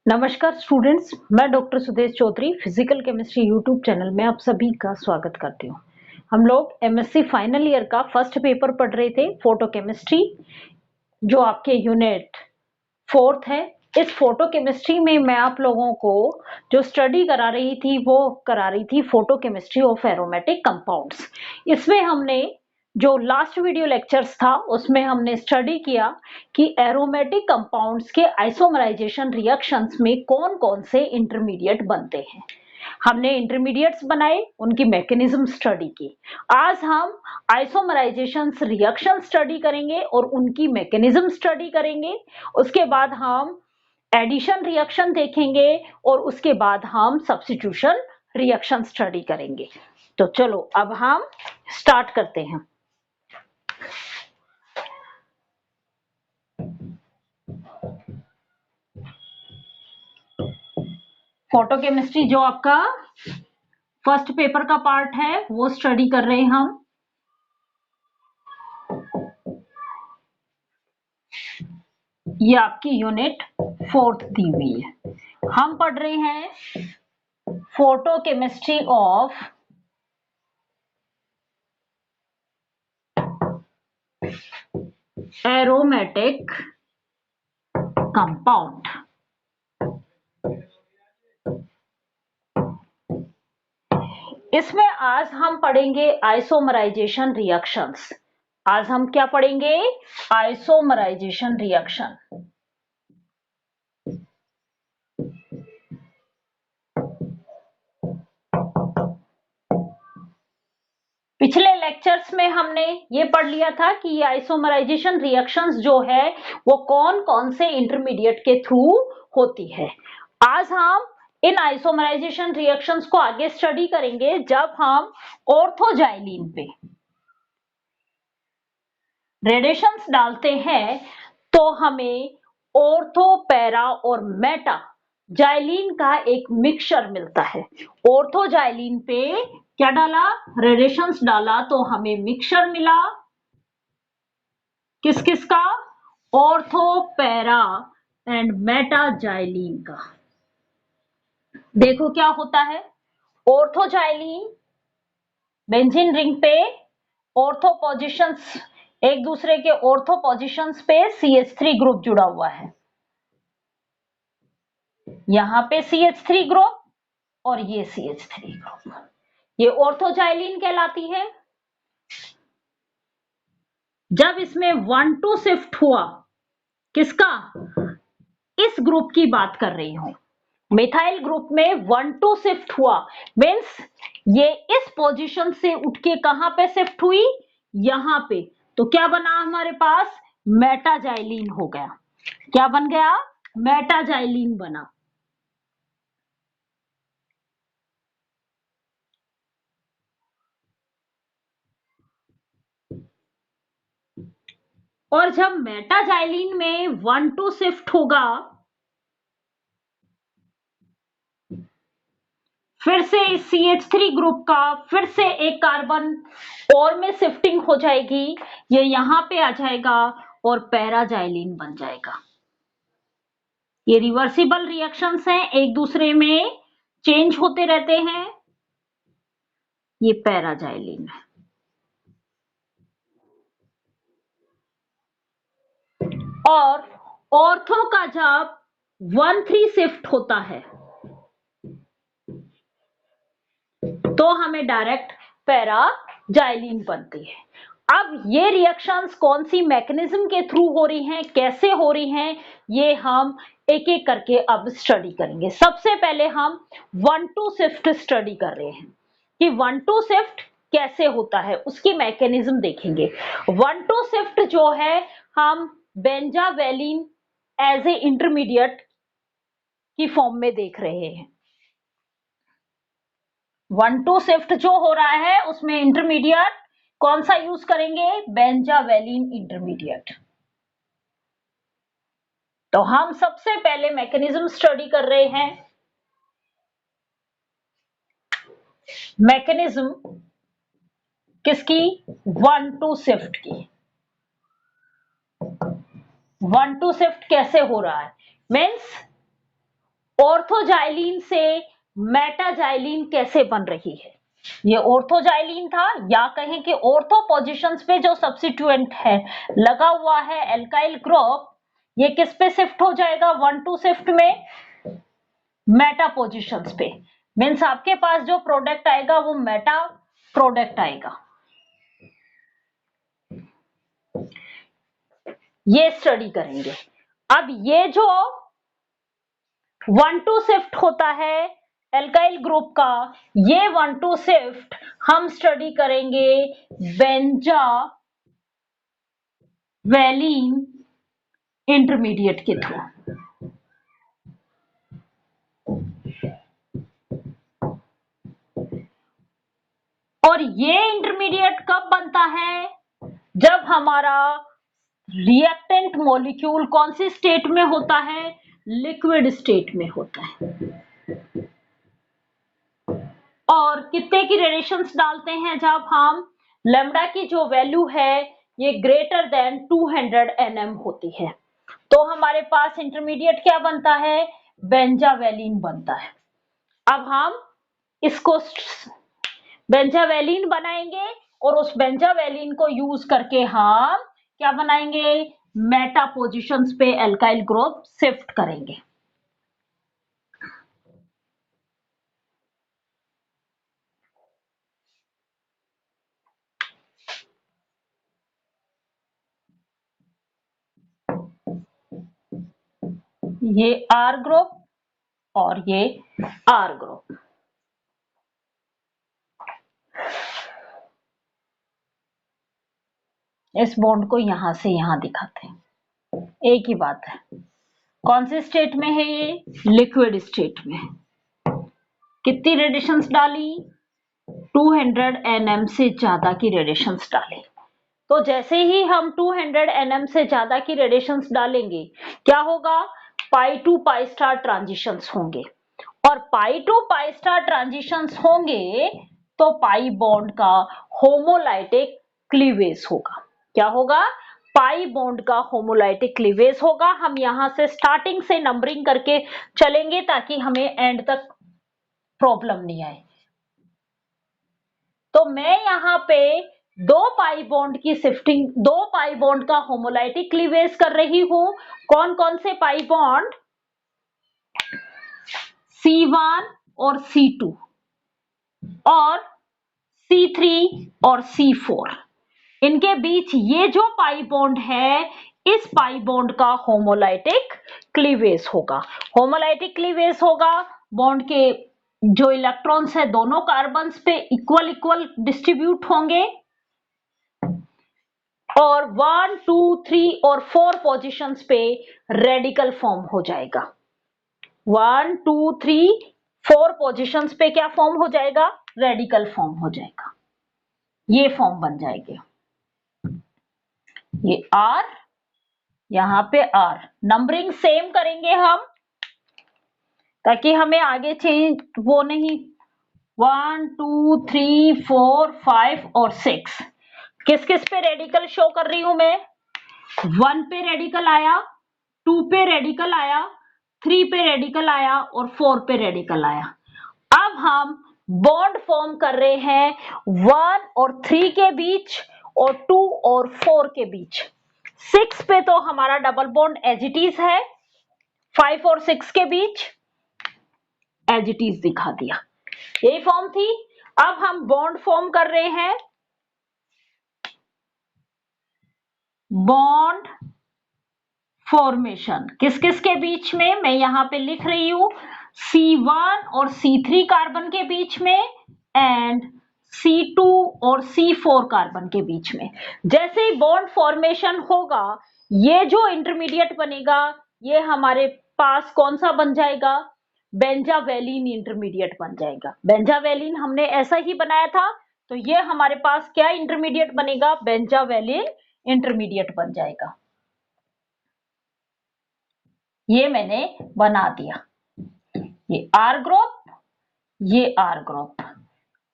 नमस्कार स्टूडेंट्स, मैं doctor Sudesh Chaudhary physical chemistry YouTube channel में आप सभी का स्वागत करती हूँ। हम लोग एमएससी फाइनल ईयर का फर्स्ट पेपर पढ़ रहे थे, फोटो केमिस्ट्री, जो आपके यूनिट 4th है। इस फोटो केमिस्ट्री में मैं आप लोगों को जो स्टडी करा रही थी वो करा रही थी photo chemistry of aromatic compounds. इसमें हमने जो लास्ट वीडियो लेक्चर्स था उसमें हमने स्टडी किया कि एरोमेटिक कंपाउंड्स के आइसोमराइजेशन रिएक्शंस में कौन कौन से इंटरमीडिएट बनते हैं। हमने इंटरमीडिएट्स बनाए, उनकी मैकेनिज्म स्टडी की। आज हम आइसोमराइजेशन रिएक्शन स्टडी करेंगे और उनकी मैकेनिज्म स्टडी करेंगे। उसके बाद हम एडिशन रिएक्शन देखेंगे और उसके बाद हम सब्स्टिट्यूशन रिएक्शन स्टडी करेंगे। तो चलो अब हम स्टार्ट करते हैं। फोटो केमिस्ट्री जो आपका फर्स्ट पेपर का पार्ट है वो स्टडी कर रहे हैं हम। ये आपकी यूनिट 4th दी हुई है। हम पढ़ रहे हैं photo chemistry of aromatic compound. इसमें आज हम पढ़ेंगे आइसोमराइजेशन रिएक्शंस। आज हम क्या पढ़ेंगे? Isomerisation reaction. पिछले लेक्चर्स में हमने ये पढ़ लिया था कि ये आइसोमराइजेशन रिएक्शंस जो है वो कौन कौन से इंटरमीडिएट के थ्रू होती है। आज हम इन आइसोमराइजेशन रिएक्शंस को आगे स्टडी करेंगे जब हम ऑर्थोजाइलीन पे रेडिएशंस डालते हैं तो हमें ऑर्थो, पैरा और मेटा जाइलीन का एक मिक्सचर मिलता है। ऑर्थोजाइलीन पे क्या डाला? रेडिएशंस डाला तो हमें मिक्सचर मिला। किस किस का? Ortho, para and Meta xylene का। देखो क्या होता है। ऑर्थोजाइलीन बेंजीन रिंग पे ऑर्थो पोजीशंस, एक दूसरे के ऑर्थो पोजीशंस पे CH3 ग्रुप जुड़ा हुआ है। यहां पे CH3 ग्रुप और ये CH3 ग्रुप, ये ऑर्थोजाइलीन कहलाती है। जब इसमें 1,2 शिफ्ट हुआ, किसका? इस ग्रुप की बात कर रही हूं। मिथाइल ग्रुप में 1,2 शिफ्ट हुआ, मीन्स ये इस पोजीशन से उठ के कहां पे शिफ्ट हुई? यहां पे। तो क्या बना हमारे पास? मेटाजाइलीन हो गया। क्या बन गया? मेटाजाइलीन बना। और जब मेटाजाइलीन में 1,2 शिफ्ट होगा, फिर से इस CH3 ग्रुप का फिर से एक कार्बन और में शिफ्टिंग हो जाएगी, ये यहां पे आ जाएगा और पैराजाइलीन बन जाएगा। ये रिवर्सिबल रिएक्शंस हैं, एक दूसरे में चेंज होते रहते हैं। ये पैराजाइलीन है। और ऑर्थो का जब 1,3 शिफ्ट होता है तो हमें डायरेक्ट पैराजाइलीन बनती है। अब ये रिएक्शंस कौन सी मैकेनिज्म के थ्रू हो रही हैं, कैसे हो रही हैं, ये हम एक एक करके अब स्टडी करेंगे। सबसे पहले हम 1,2 शिफ्ट स्टडी कर रहे हैं कि 1,2 शिफ्ट कैसे होता है, उसकी मैकेनिज्म देखेंगे। 1,2 शिफ्ट जो है हम बेंजावेलिन एज ए इंटरमीडिएट की फॉर्म में देख रहे हैं। 1,2 शिफ्ट जो हो रहा है उसमें इंटरमीडिएट कौन सा यूज करेंगे? बेंजावेलिन इंटरमीडिएट। तो हम सबसे पहले मैकेनिज्म स्टडी कर रहे हैं। मैकेनिज्म किसकी? 1,2 शिफ्ट की। 1,2 शिफ्ट कैसे हो रहा है? मीन्स ऑर्थोजाइलिन से मेटाजाइलिन कैसे बन रही है। ये ऑर्थोजाइलिन था, या कहें कि ऑर्थो पोजीशंस पे जो सब्स्टिट्यूएंट है लगा हुआ है एल्काइल ग्रुप, ये किस पे शिफ्ट हो जाएगा, 1,2 शिफ्ट में मेटा पोजीशंस पे। मीन्स आपके पास जो प्रोडक्ट आएगा वो मेटा प्रोडक्ट आएगा। ये स्टडी करेंगे। अब ये जो 1,2 शिफ्ट होता है एल्काइल ग्रुप का, ये 1,2 शिफ्ट हम स्टडी करेंगे बेंजावेलिन इंटरमीडिएट के थ्रू। और ये इंटरमीडिएट कब बनता है, जब हमारा रिएक्टेंट मॉलिक्यूल कौन सी स्टेट में होता है, लिक्विड स्टेट में होता है। और कितने की रेडिएशंस डालते हैं जब हम लैम्डा की जो वैल्यू है ये ग्रेटर देन 200 nm होती है, तो हमारे पास इंटरमीडिएट क्या बनता है, बेंजावेलिन बनता है। अब हम इसको बेंजावेलिन बनाएंगे और उस बेंजावेलिन को यूज करके हम क्या बनाएंगे, मेटा पोजीशंस पे एल्काइल ग्रुप शिफ्ट करेंगे। ये R ग्रुप और ये R ग्रुप। इस बॉन्ड को यहां से यहां दिखाते हैं, एक ही बात है। कौन से स्टेट में है ये, लिक्विड स्टेट में। कितनी रेडिएशंस डाली, 200 nm से ज्यादा की रेडिएशंस डाली। तो जैसे ही हम 200 nm से ज्यादा की रेडिएशंस डालेंगे क्या होगा, पाई टू पाई स्टार ट्रांजिशंस होंगे। और पाई टू पाई स्टार ट्रांजिशंस होंगे तो पाई बॉन्ड का होमोलाइटिक क्लीवेज होगा। क्या होगा, पाई बॉन्ड का होमोलाइटिक क्लीवेज होगा। हम यहां से स्टार्टिंग से नंबरिंग करके चलेंगे ताकि हमें एंड तक प्रॉब्लम नहीं आए। तो मैं यहां पे 2 पाई बॉन्ड की शिफ्टिंग, 2 पाई बॉन्ड का होमोलाइटिक क्लीवेज कर रही हूं। कौन कौन से पाई बॉन्ड, C1 और C2 और C3 और C4, इनके बीच ये जो पाई बॉन्ड है, इस पाई बॉन्ड का होमोलाइटिक क्लीवेज होगा। होमोलाइटिक क्लीवेज होगा, बॉन्ड के जो इलेक्ट्रॉन्स है दोनों कार्बन्स पे इक्वल इक्वल डिस्ट्रीब्यूट होंगे और 1, 2, 3 और 4 पोजीशंस पे रेडिकल फॉर्म हो जाएगा। 1, 2, 3, 4 पोजीशंस पे क्या फॉर्म हो जाएगा, रेडिकल फॉर्म हो जाएगा। ये फॉर्म बन जाएंगे, ये R, यहां पे R। नंबरिंग सेम करेंगे हम ताकि हमें आगे चेंज वो नहीं। 1, 2, 3, 4, 5 और 6 किस किस पे रेडिकल शो कर रही हूं मैं, 1 पे रेडिकल आया, 2 पे रेडिकल आया, 3 पे रेडिकल आया और 4 पे रेडिकल आया। अब हम बॉन्ड फॉर्म कर रहे हैं 1 और 3 के बीच और 2 और 4 के बीच। 6 पे तो हमारा double bond as it is है, 5 और 6 के बीच एज इट इज दिखा दिया। यही फॉर्म थी। अब हम बॉन्ड फॉर्म कर रहे हैं, बॉन्ड फॉर्मेशन किस किस के बीच में, मैं यहां पे लिख रही हूं C1 और C3 कार्बन के बीच में एंड C2 और C4 कार्बन के बीच में। जैसे ही बॉन्ड फॉर्मेशन होगा, ये जो इंटरमीडिएट बनेगा ये हमारे पास कौन सा बन जाएगा, बेंजावेलिन इंटरमीडिएट बन जाएगा। बेंजावेलिन हमने ऐसा ही बनाया था, तो ये हमारे पास क्या इंटरमीडिएट बनेगा, बेंजावेलिन इंटरमीडिएट बन जाएगा। ये मैंने बना दिया, ये R ग्रुप, ये R ग्रुप।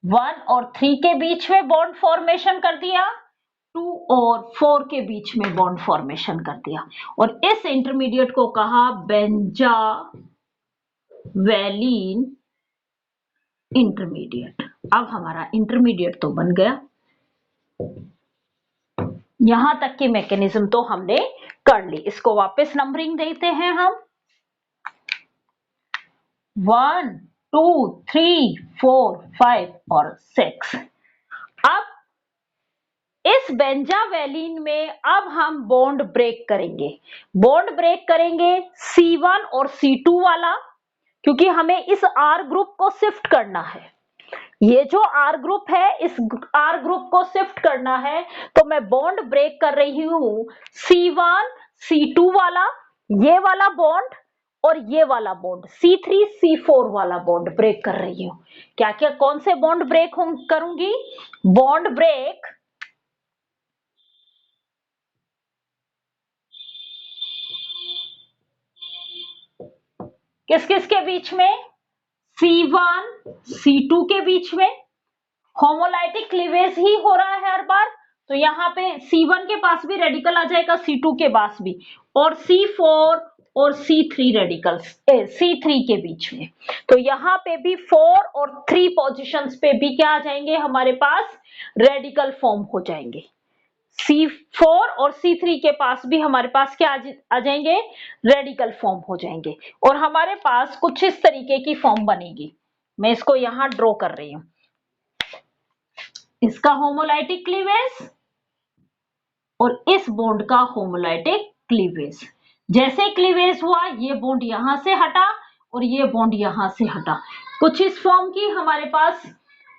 1 और 3 के बीच में बॉन्ड फॉर्मेशन कर दिया, 2 और 4 के बीच में बॉन्ड फॉर्मेशन कर दिया और इस इंटरमीडिएट को कहा बेंजावेलिन वैलीन इंटरमीडिएट। अब हमारा इंटरमीडिएट तो बन गया, यहां तक की मैकेनिज्म तो हमने कर ली। इसको वापस नंबरिंग देते हैं हम, 1 2 3 4 5 और 6। अब इस बेंजावेलिन में अब हम बॉन्ड ब्रेक करेंगे। बॉन्ड ब्रेक करेंगे C1 और C2 वाला, क्योंकि हमें इस R ग्रुप को शिफ्ट करना है। ये जो R ग्रुप है, इस R ग्रुप को शिफ्ट करना है, तो मैं बॉन्ड ब्रेक कर रही हूं C1 C2 वाला, ये वाला बॉन्ड और ये वाला बॉन्ड C3 C4 वाला बॉन्ड ब्रेक कर रही हूं। क्या क्या कौन से बॉन्ड ब्रेक करूंगी? बॉन्ड ब्रेक किस किस के बीच में? C1 C2 के बीच में। होमोलाइटिक क्लीवेज ही हो रहा है हर बार, तो यहाँ पे C1 के पास भी रेडिकल आ जाएगा, C2 के पास भी, और C4 और C3 रेडिकल्स C3 के बीच में। तो यहाँ पे भी 4 और 3 पोजीशंस पे भी क्या आ जाएंगे हमारे पास? रेडिकल फॉर्म हो जाएंगे। C4 और C3 के पास भी हमारे पास क्या आ जाएंगे? रेडिकल फॉर्म हो जाएंगे, और हमारे पास कुछ इस तरीके की फॉर्म बनेगी। मैं इसको यहां ड्रॉ कर रही हूं, इसका होमोलाइटिक क्लीवेज और इस बॉन्ड का होमोलाइटिक क्लीवेज। जैसे क्लीवेज हुआ, ये बॉन्ड यहां से हटा और ये बॉन्ड यहां से हटा, कुछ इस फॉर्म की हमारे पास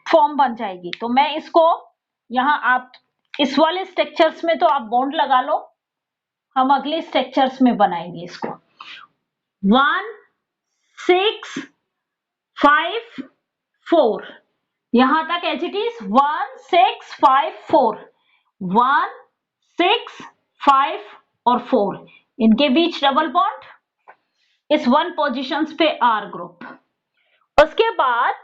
फॉर्म बन जाएगी। तो मैं इसको यहां, आप इस वाले स्ट्रक्चर्स में तो आप बॉन्ड लगा लो, हम अगले स्ट्रक्चर्स में बनाएंगे इसको। 1 6 5 4, यहां तक एज इट इज 1 6 5 4, 1 6 5 और 4, इनके बीच डबल बॉन्ड, इस 1 पोजीशंस पे R ग्रुप। उसके बाद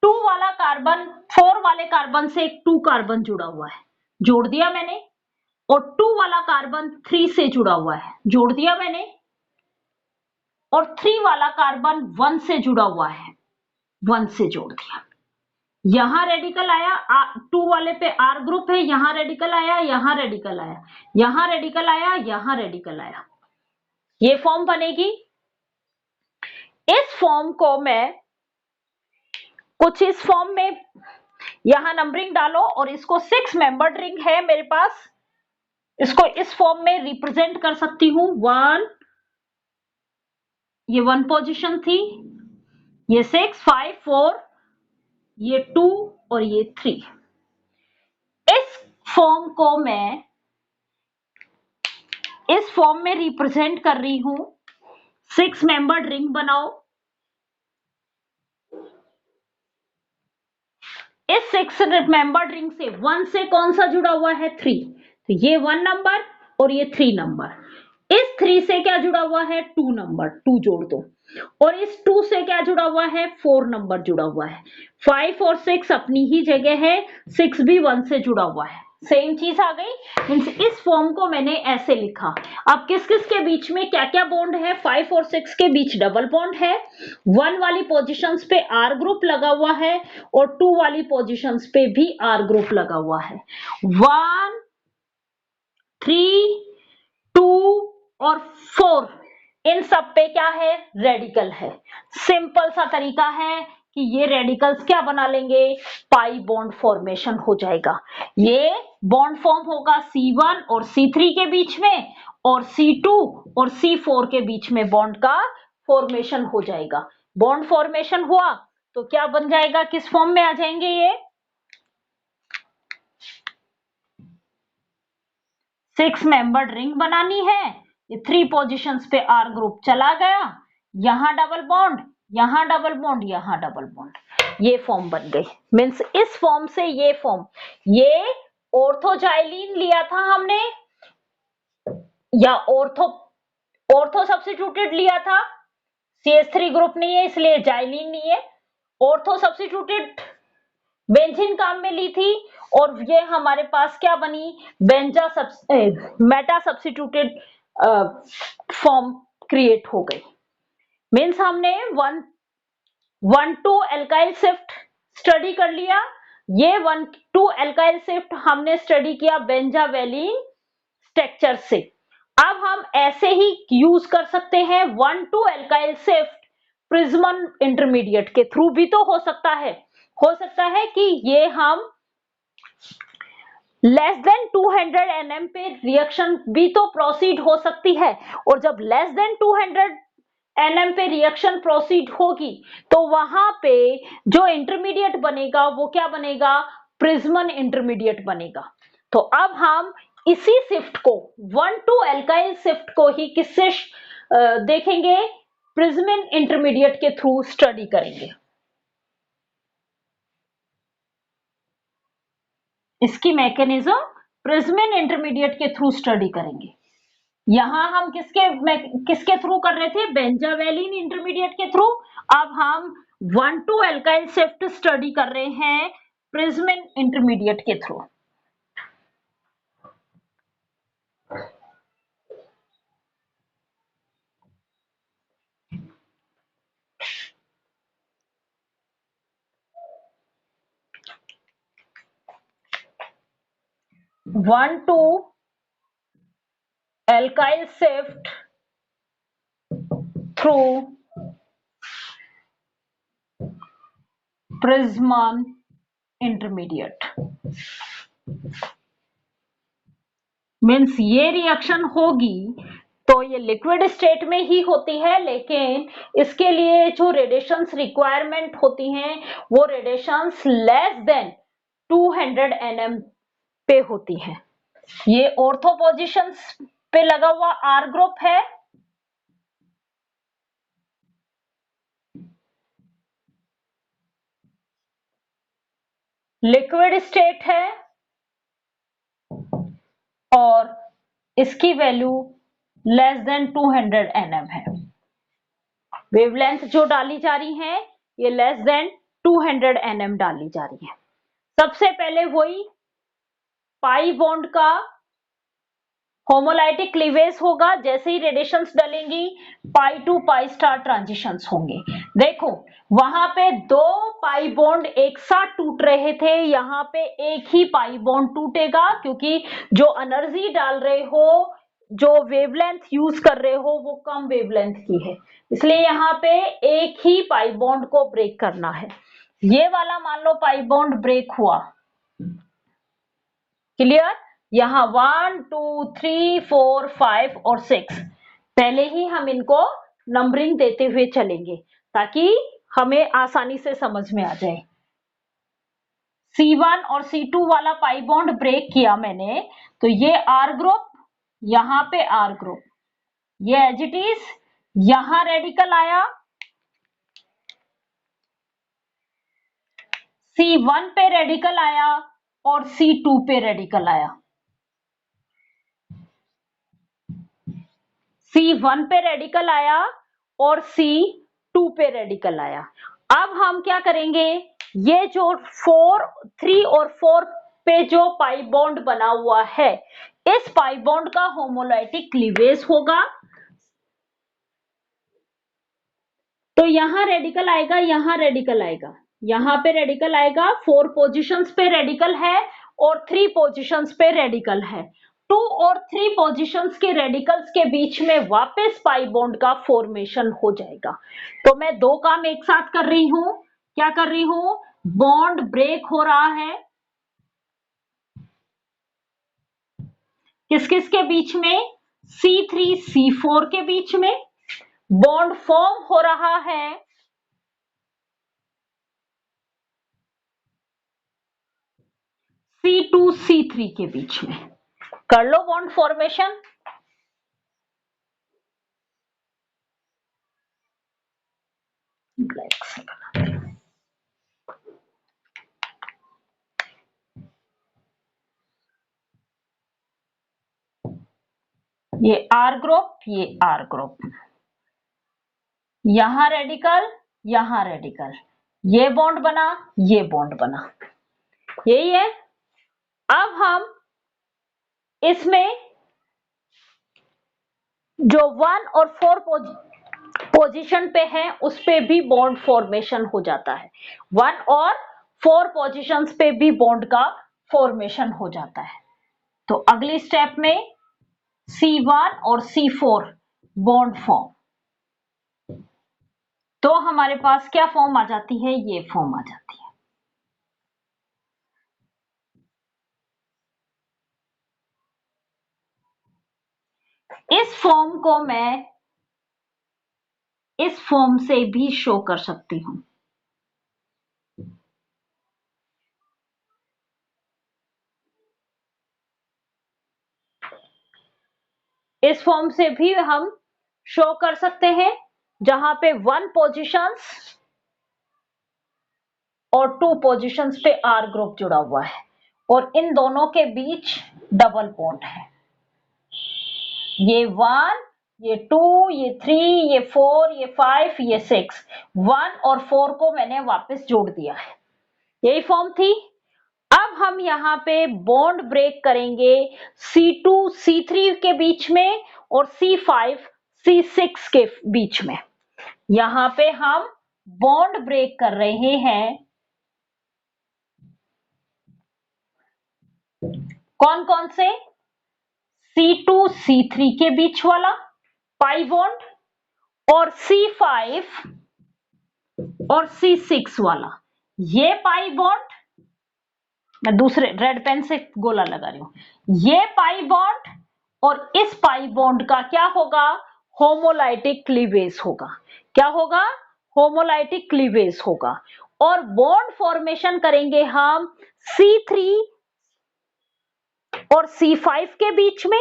2 वाला कार्बन 4 वाले कार्बन से एक 2 कार्बन जुड़ा हुआ है, जोड़ दिया मैंने, और 2 वाला कार्बन 3 से जुड़ा हुआ है, जोड़ दिया मैंने, और 3 वाला कार्बन 1 से जुड़ा हुआ है, 1 से जोड़ दिया। यहां रेडिकल आया, 2 वाले पे R ग्रुप है, यहां रेडिकल आया, यहां रेडिकल आया, यहां रेडिकल आया, यहां रेडिकल आया, ये फॉर्म बनेगी। इस फॉर्म को मैं कुछ इस फॉर्म में, यहां नंबरिंग डालो, और इसको 6 मेंबर्ड रिंग है मेरे पास, इसको इस फॉर्म में रिप्रेजेंट कर सकती हूं। 1, ये 1 पोजीशन थी, ये 6 5 4, ये 2 और ये 3। इस फॉर्म को मैं इस फॉर्म में रिप्रेजेंट कर रही हूं। 6 मेंबर्ड रिंग बनाओ, इस 6 मेंबर्ड रिंग से 1 से कौन सा जुड़ा हुआ है? 3, तो ये 1 नंबर और ये 3 नंबर। इस 3 से क्या जुड़ा हुआ है? 2 नंबर, 2 जोड़ दो, और इस 2 से क्या जुड़ा हुआ है? 4 नंबर जुड़ा हुआ है। 5 और 6 अपनी ही जगह है, 6 भी 1 से जुड़ा हुआ है, सेम चीज आ गई। इस फॉर्म को मैंने ऐसे लिखा। अब किस किस के बीच में क्या क्या बॉन्ड है? 5 और 6 के बीच डबल बॉन्ड है, 1 वाली पोजीशंस पे R ग्रुप लगा हुआ है, और 2 वाली पोजीशंस पे भी R ग्रुप लगा हुआ है। 1 3 2 और 4, इन सब पे क्या है? रेडिकल है। सिंपल सा तरीका है कि ये रेडिकल्स क्या बना लेंगे? पाई बॉन्ड फॉर्मेशन हो जाएगा। ये बॉन्ड फॉर्म होगा C1 और C3 के बीच में, और C2 और C4 के बीच में बॉन्ड का फॉर्मेशन हो जाएगा। बॉन्ड फॉर्मेशन हुआ तो क्या बन जाएगा? किस फॉर्म में आ जाएंगे ये? 6 मेंबर्ड रिंग बनानी है, ये 3 पोजीशंस पे R ग्रुप चला गया, यहां डबल बॉन्ड, यहां डबल बॉन्ड, यहां डबल बॉन्ड, ये फॉर्म बन गई। मीन्स इस फॉर्म से ये फॉर्म, ये ऑर्थोजाइलिन लिया था हमने, या ऑर्थो सब्स्टिट्यूटेड लिया था, CH3 ग्रुप नहीं है इसलिए जाइलिन नहीं है, ऑर्थो सब्स्टिट्यूटेड बेंजीन काम में ली थी, और ये हमारे पास क्या बनी? मेटा सब्स्टिट्यूटेड फॉर्म क्रिएट हो गई। मीन्स हमने 1,2 एल्काइल शिफ्ट स्टडी कर लिया। ये 1,2 एल्काइल शिफ्ट हमने स्टडी किया बेंजावेलिन स्ट्रक्चर से। अब हम ऐसे ही यूज कर सकते हैं 1,2 एल्काइल शिफ्ट प्रिज्मन इंटरमीडिएट के थ्रू भी तो हो सकता है। कि ये हम लेस देन 200 nm पे रिएक्शन भी तो प्रोसीड हो सकती है, और जब लेस देन 200 nm पे रिएक्शन प्रोसीड होगी तो वहां पे जो इंटरमीडिएट बनेगा वो क्या बनेगा, प्रिज्मन इंटरमीडिएट बनेगा। तो अब हम इसी शिफ्ट को 1,2 एल्काइल शिफ्ट को ही किससे देखेंगे, प्रिज्मन इंटरमीडिएट के थ्रू स्टडी करेंगे। इसकी मैकेनिज्म प्रिज्मन इंटरमीडिएट के थ्रू स्टडी करेंगे। यहां हम किसके थ्रू कर रहे थे, बेंजावेलिन इंटरमीडिएट के थ्रू। अब हम 1,2 एल्काइल शिफ्ट स्टडी कर रहे हैं प्रिज्मन इंटरमीडिएट के through. One two alkyl shift through prismane intermediate means ये रिएक्शन होगी तो ये लिक्विड स्टेट में ही होती है, लेकिन इसके लिए जो रेडिएशंस रिक्वायरमेंट होती हैं वो रेडिएशंस लेस देन 200 nm पे होती हैं। ये ऑर्थो पोजिशंस पे लगा हुआ आर ग्रुप है। लिक्विड स्टेट है और इसकी वैल्यू लेस देन 200 nm है। वेवलेंथ जो डाली जा रही है ये लेस देन 200 nm डाली जा रही है। सबसे पहले वही पाई बॉन्ड का होमोलाइटिक क्लीवेज होगा, जैसे ही रेडिएशंस डलेंगी pi to pi star transitions होंगे। देखो वहां पे दो पाई बॉन्ड एक साथ टूट रहे थे, यहाँ पे एक ही पाई बॉन्ड टूटेगा, क्योंकि जो एनर्जी डाल रहे हो, जो वेवलेंथ यूज कर रहे हो वो कम वेवलेंथ की है, इसलिए यहाँ पे एक ही पाई बॉन्ड को ब्रेक करना है। ये वाला मान लो पाई बॉन्ड ब्रेक हुआ, क्लियर। यहाँ 1 2 3 4 5 और 6 पहले ही हम इनको नंबरिंग देते हुए चलेंगे ताकि हमें आसानी से समझ में आ जाए। C1 और C2 वाला पाई बॉन्ड ब्रेक किया मैंने, तो ये R ग्रुप, यहाँ पे R ग्रुप, ये एज इट इज, यहां रेडिकल आया, C1 पे रेडिकल आया और C2 पे रेडिकल आया। C1 पे रेडिकल आया और C2 पे रेडिकल आया। अब हम क्या करेंगे, ये जो 3 और 4 पे जो पाई बॉन्ड बना हुआ है, इस पाई बॉन्ड का होमोलाइटिक क्लीवेज होगा। तो यहां रेडिकल आएगा, यहां रेडिकल आएगा, यहां पे रेडिकल आएगा। 4 पोजीशंस पे रेडिकल है और 3 पोजीशंस पे रेडिकल है। 2 और 3 पोजीशंस के रेडिकल्स के बीच में वापस पाई बॉन्ड का फॉर्मेशन हो जाएगा। तो मैं दो काम एक साथ कर रही हूं। क्या कर रही हूं, बॉन्ड ब्रेक हो रहा है किस किस के बीच में, C3 C4 के बीच में। बॉन्ड फॉर्म हो रहा है C2 C3 के बीच में। कर लो बॉन्ड फॉर्मेशन। ब्लैक से बनाते हैं। ये R ग्रुप, ये R ग्रुप, यहां रेडिकल, यहां रेडिकल, ये बॉन्ड बना, ये बॉन्ड बना, यही है। अब हम इसमें जो 1 और 4 पोजीशन पे है उस पे भी बॉन्ड फॉर्मेशन हो जाता है। 1 और 4 पोजीशंस पे भी बॉन्ड का फॉर्मेशन हो जाता है। तो अगली स्टेप में C1 और C4 बॉन्ड फॉर्म, तो हमारे पास क्या फॉर्म आ जाती है, ये फॉर्म आ जाती है। इस फॉर्म को मैं इस फॉर्म से भी शो कर सकती हूं। इस फॉर्म से भी हम शो कर सकते हैं, जहां पे 1 पोजीशंस और 2 पोजीशंस पे R ग्रुप जुड़ा हुआ है और इन दोनों के बीच डबल बॉन्ड है। ये 1, ये 2, ये 3, ये 4, ये 5, ये 6, 1 और 4 को मैंने वापस जोड़ दिया है। यही फॉर्म थी। अब हम यहाँ पे बॉन्ड ब्रेक करेंगे C2 C3 के बीच में और C5 C6 के बीच में। यहाँ पे हम बॉन्ड ब्रेक कर रहे हैं कौन कौन से, C2 C3 के बीच वाला पाई बॉन्ड और C5 और C6 वाला ये पाई बॉन्ड। मैं दूसरे रेड पेन से गोला लगा रही हूं। ये पाई बॉन्ड और इस पाई बॉन्ड का क्या होगा, होमोलाइटिक क्लीवेज होगा। क्या होगा, होमोलाइटिक क्लीवेज होगा। और बॉन्ड फॉर्मेशन करेंगे हम C3 और C5 के बीच में।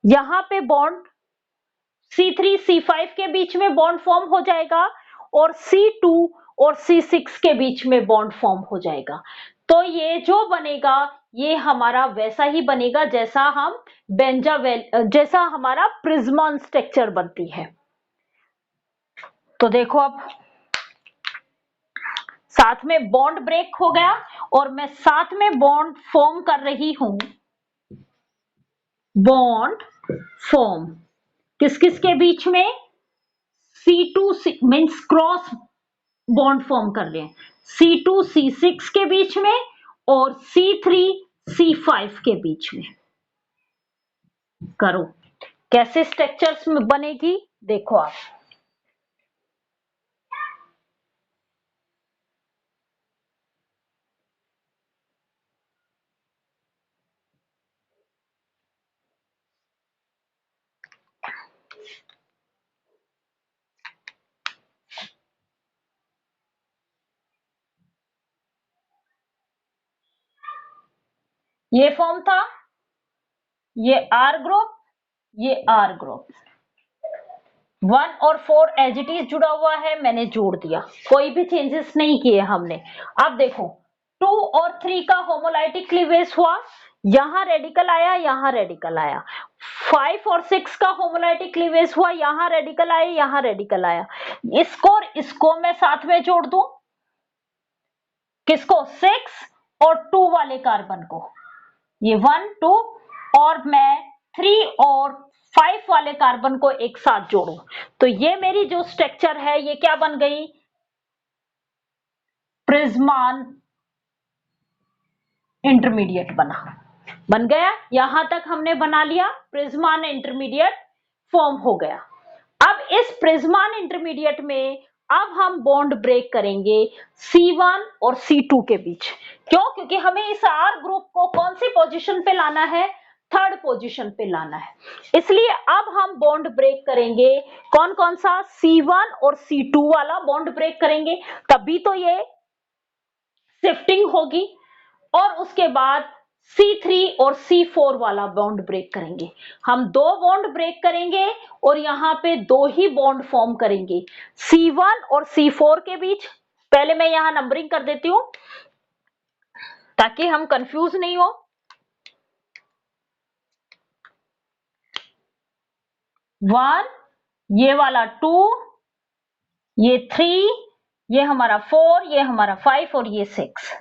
यहां पे बॉन्ड C3 C5 के बीच में बॉन्ड फॉर्म हो जाएगा और C2 और C6 के बीच में बॉन्ड फॉर्म हो जाएगा। तो ये जो बनेगा ये हमारा वैसा ही बनेगा जैसा हम जैसा हमारा प्रिज्मॉन स्ट्रक्चर बनती है। तो देखो अब साथ में बॉन्ड ब्रेक हो गया और मैं साथ में बॉन्ड फॉर्म कर रही हूं। बॉन्ड फॉर्म किस किस के बीच में, C2 means cross bond form कर रहे हैं C2 C6 के बीच में और C3 C5 के बीच में। करो कैसे स्ट्रक्चर्स में बनेगी, देखो आप। ये फॉर्म था, ये R ग्रुप, ये R ग्रुप। 1 और 4 एज इट इज जुड़ा हुआ है, मैंने जोड़ दिया, कोई भी चेंजेस नहीं किए हमने। अब देखो 2 और 3 का होमोलाइटिक क्लीवेज हुआ, यहां रेडिकल आया, यहां रेडिकल आया। 5 और 6 का होमोलाइटिक क्लीवेज हुआ, यहां रेडिकल आया, यहां रेडिकल आया। इसको और इसको मैं साथ में जोड़ दूं, किसको, 6 और 2 वाले कार्बन को, ये 1 2 और मैं 3 और 5 वाले कार्बन को एक साथ जोड़ू, तो ये मेरी जो स्ट्रक्चर है ये क्या बन गई, प्रिज्मान इंटरमीडिएट बन गया। यहां तक हमने बना लिया, प्रिज्मान इंटरमीडिएट फॉर्म हो गया। अब इस प्रिज्मान इंटरमीडिएट में अब हम बॉन्ड ब्रेक करेंगे C1 और C2 के बीच। क्यों, क्योंकि हमें इस R ग्रुप को कौन सी पोजीशन पे लाना है, 3rd पोजीशन पे लाना है। इसलिए अब हम बॉन्ड ब्रेक करेंगे कौन कौन सा, C1 और C2 वाला बॉन्ड ब्रेक करेंगे, तभी तो ये शिफ्टिंग होगी। और उसके बाद C3 और C4 वाला बॉन्ड ब्रेक करेंगे। हम 2 बॉन्ड ब्रेक करेंगे और यहां पे 2 ही बॉन्ड फॉर्म करेंगे C1 और C4 के बीच। पहले मैं यहां नंबरिंग कर देती हूं ताकि हम कंफ्यूज नहीं हो। 1, ये वाला 2, ये 3, ये हमारा 4, ये हमारा 5 और ये 6।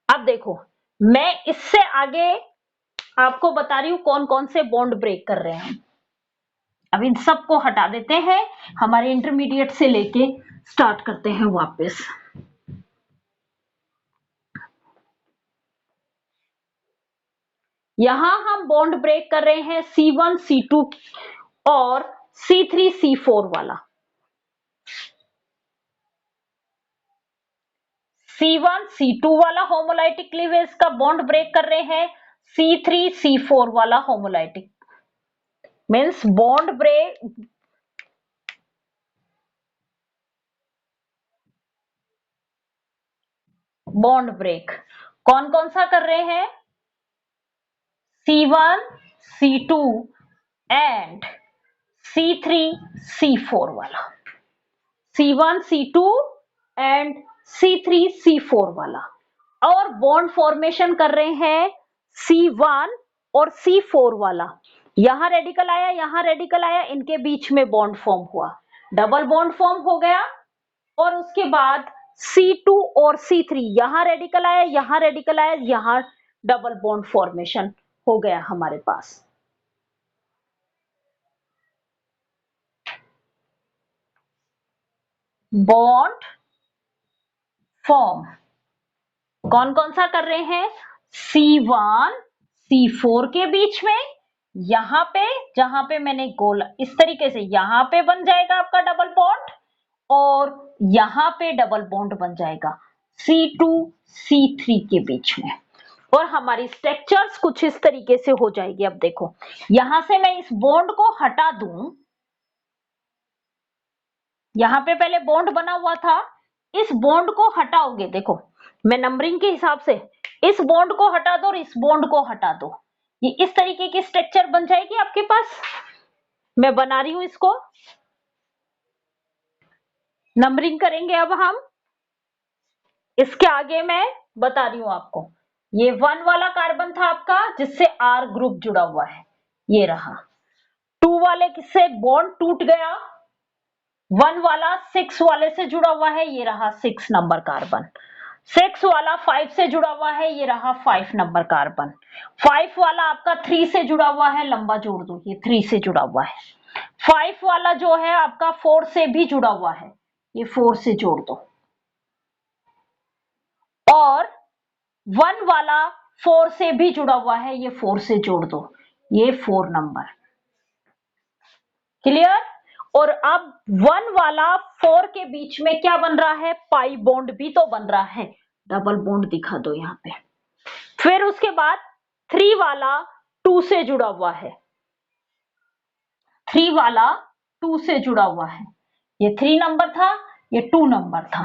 अब देखो मैं इससे आगे आपको बता रही हूं कौन कौन से बॉन्ड ब्रेक कर रहे हैं। अब इन सबको हटा देते हैं, हमारे इंटरमीडिएट से लेके स्टार्ट करते हैं वापस। यहां हम बॉन्ड ब्रेक कर रहे हैं C1 C2 और C3 C4 वाला। C1 C2 वाला होमोलाइटिक क्लीवेज का बॉन्ड ब्रेक कर रहे हैं C3 C4 वाला होमोलाइटिक, मीन्स बॉन्ड ब्रेक कौन कौन सा कर रहे हैं? C1 C2 and C3 C4 वाला, C1 C2 and C3 C4 वाला। और बॉन्ड फॉर्मेशन कर रहे हैं C1 और C4 वाला। यहां रेडिकल आया, यहां रेडिकल आया, इनके बीच में बॉन्ड फॉर्म हुआ, डबल बॉन्ड फॉर्म हो गया। और उसके बाद C2 और C3, यहां रेडिकल आया, यहां रेडिकल आया, यहां डबल बॉन्ड फॉर्मेशन हो गया हमारे पास। बॉन्ड फॉर्म कौन कौन सा कर रहे हैं? C1 C4 के बीच में, यहां पे जहां पे मैंने गोला इस तरीके से, यहां पे बन जाएगा आपका डबल बॉन्ड और यहां पे डबल बॉन्ड बन जाएगा C2 C3 के बीच में। और हमारी स्ट्रक्चर्स कुछ इस तरीके से हो जाएगी। अब देखो, यहां से मैं इस बॉन्ड को हटा दूं, यहां पे पहले बॉन्ड बना हुआ था, इस बॉन्ड को हटाओगे, देखो मैं नंबरिंग के हिसाब से इस बॉन्ड को हटा दो और इस बॉन्ड को हटा दो, ये इस तरीके की स्ट्रक्चर बन जाएगी आपके पास। मैं बना रही हूं इसको, नंबरिंग करेंगे अब हम। इसके आगे मैं बता रही हूं आपको, ये 1 वाला कार्बन था आपका जिससे R ग्रुप जुड़ा हुआ है, ये रहा। 2 वाले किससे बॉन्ड टूट गया, 1 वाला 6 वाले से जुड़ा हुआ है, ये रहा 6 नंबर कार्बन। 6 वाला 5 से जुड़ा हुआ है, ये रहा 5 नंबर कार्बन। 5 वाला आपका 3 से जुड़ा हुआ है, लंबा जोड़ दो, ये 3 से जुड़ा हुआ है। 5 वाला जो है आपका 4 से भी जुड़ा हुआ है, ये 4 से जोड़ दो। और 1 वाला 4 से भी जुड़ा हुआ है, ये 4 से जोड़ दो, ये 4 नंबर। क्लियर? और अब 1 वाला 4 के बीच में क्या बन रहा है? पाई बॉन्ड भी तो बन रहा है, डबल बॉन्ड दिखा दो यहां पे। फिर उसके बाद 3 वाला 2 से जुड़ा हुआ है, 3 वाला 2 से जुड़ा हुआ है, ये 3 नंबर था, ये 2 नंबर था।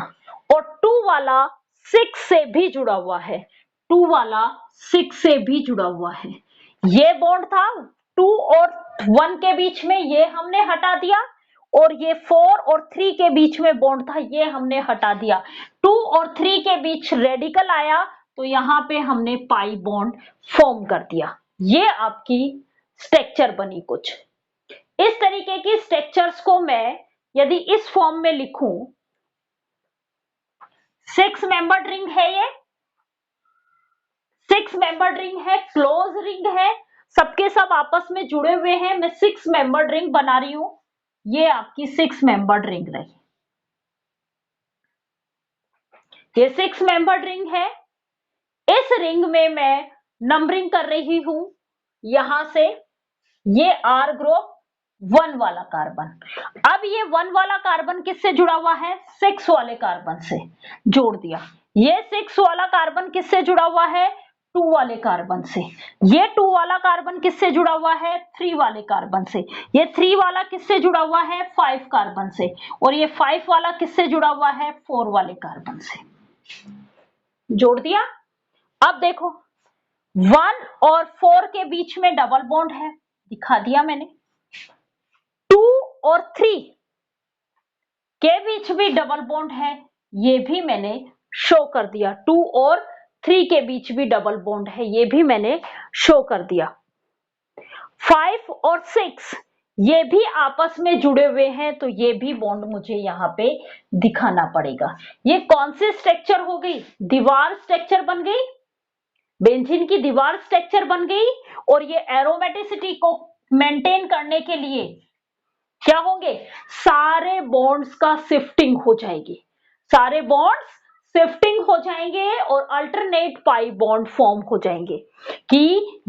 और 2 वाला 6 से भी जुड़ा हुआ है, 2 वाला 6 से भी जुड़ा हुआ है। ये बॉन्ड था 2 और 1 के बीच में, ये हमने हटा दिया। और ये 4 और 3 के बीच में बॉन्ड था, ये हमने हटा दिया। 2 और 3 के बीच रेडिकल आया, तो यहां पे हमने पाई बॉन्ड फॉर्म कर दिया। ये आपकी स्ट्रक्चर बनी कुछ इस तरीके की। स्ट्रक्चर्स को मैं यदि इस फॉर्म में लिखूं, 6 मेंबर्ड रिंग है, ये 6 मेंबर्ड रिंग है, क्लोज रिंग है, सबके सब आपस में जुड़े हुए हैं। मैं 6 मेंबर्ड रिंग बना रही हूं, ये आपकी 6 मेंबर्ड रिंग रही, ये 6 मेंबर्ड रिंग है। इस रिंग में मैं नंबरिंग कर रही हूं, यहां से ये R ग्रुप 1 वाला कार्बन। अब ये 1 वाला कार्बन किससे जुड़ा हुआ है? 6 वाले कार्बन से जोड़ दिया। ये 6 वाला कार्बन किससे जुड़ा हुआ है? 2 वाले कार्बन से। ये 2 वाला कार्बन किससे जुड़ा हुआ है? 3 वाले कार्बन से। ये 3 वाला किससे जुड़ा हुआ है? 5 कार्बन से। और ये 5 वाला किससे जुड़ा हुआ है? 4 वाले कार्बन से। जोड़ दिया। अब देखो 1 और 4 के बीच में डबल बॉन्ड है, दिखा दिया मैंने। 2 और 3 के बीच भी डबल बॉन्ड है, ये भी मैंने शो कर दिया। 2 और 3 के बीच भी डबल बॉन्ड है, ये भी मैंने शो कर दिया। 5 और 6 ये भी आपस में जुड़े हुए हैं, तो ये भी बॉन्ड मुझे यहाँ पे दिखाना पड़ेगा। ये कौन सी स्ट्रक्चर हो गई? दीवार स्ट्रक्चर बन गई, बेंजीन की दीवार स्ट्रक्चर बन गई। और ये एरोमेटिसिटी को मेंटेन करने के लिए क्या होंगे, सारे बॉन्ड्स का शिफ्टिंग हो जाएगी, सारे बॉन्ड्स शिफ्टिंग हो जाएंगे और अल्टरनेट पाई बॉन्ड फॉर्म हो जाएंगे कि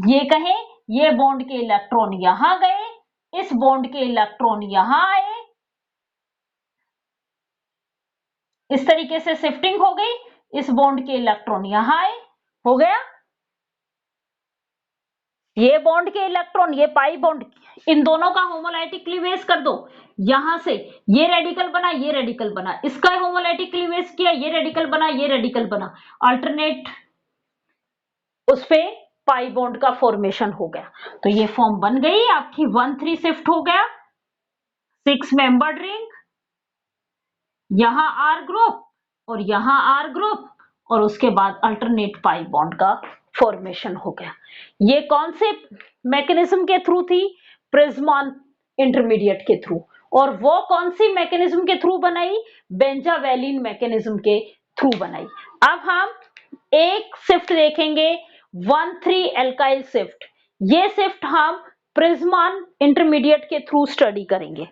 ये कहें ये बॉन्ड के इलेक्ट्रॉन यहां गए, इस बॉन्ड के इलेक्ट्रॉन यहां आए, इस तरीके से शिफ्टिंग हो गई, इस बॉन्ड के इलेक्ट्रॉन यहां आए, हो गया। ये बॉन्ड के इलेक्ट्रॉन, ये पाई बॉन्ड, इन दोनों का होमोलाइटिक क्लीवेज कर दो, यहां से ये रेडिकल बना, ये रेडिकल बना, इसका होमोलाइटिक क्लीवेज किया, ये रेडिकल बना, ये रेडिकल बना, अल्टरनेट उस पे पाई बॉन्ड का फॉर्मेशन हो गया। तो ये फॉर्म बन गई आपकी 1,3 शिफ्ट हो गया, 6 मेंबर्ड रिंग, यहां आर ग्रुप और यहां आर ग्रुप, और उसके बाद अल्टरनेट पाई बॉन्ड का फॉर्मेशन हो गया। ये कौन से मैकेनिज्म के थ्रू थी, प्रिज्मॉन इंटरमीडिएट के थ्रू, और वो कौन सी मैकेनिज्म के थ्रू बनाई, बेंजावेलिन मैकेनिज्म के थ्रू बनाई। अब हम एक शिफ्ट देखेंगे 1,3 एल्काइल शिफ्ट, ये शिफ्ट हम प्रिज्मॉन इंटरमीडिएट के थ्रू स्टडी करेंगे।